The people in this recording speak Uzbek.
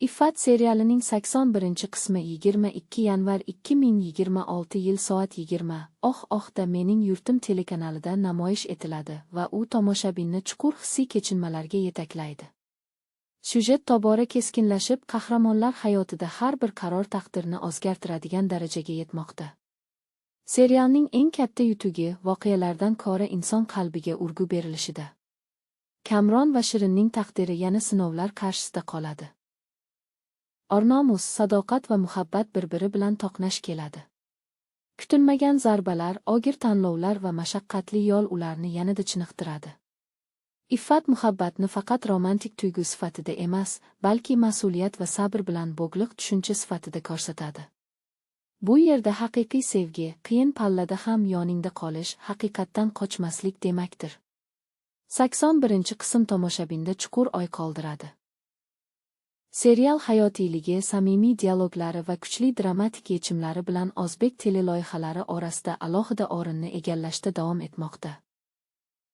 Iffat serialining 81-qismi 22 yanvar 2026 yil soat 20 da Mening yurtim telekanalida namoyish etiladi va u tomoshabinni chuqur hissiy kechinmalarga yetaklaydi. Syujet tobora keskinlashib, qahramonlar hayotida har bir qaror taqdirni o'zgartiradigan darajaga yetmoqda. Serialning eng katta yutug'i voqealardan ko'ra inson qalbiga urg'u berilishida. Kamron va Shirinning taqdiri yana sinovlar qarshisida qoladi. Or-nomus, sadoqat va muhabbat bir-biri bilan to'qnash keladi. Kutilmagan zarbalar, og'ir tanlovlar va mashaqqatli yo'l ularni yanada chiniqtiradi. Iffat muhabbatni faqat romantik tuyg'u sifatida emas, balki mas'uliyat va sabr bilan bog'liq tushuncha sifatida ko'rsatadi. Bu yerda haqiqiy sevgi, qiyin pallada ham yoningda qolish, haqiqatdan qochmaslik demakdir. 81-qism tomoshabinda chuqur o'y qoldiradi. Serial hayotiyligi, samimiy dialoglari va kuchli dramatik yechimlari bilan o'zbek teleloyihalari orasida alohida o'rinni egallashda davom etmoqda.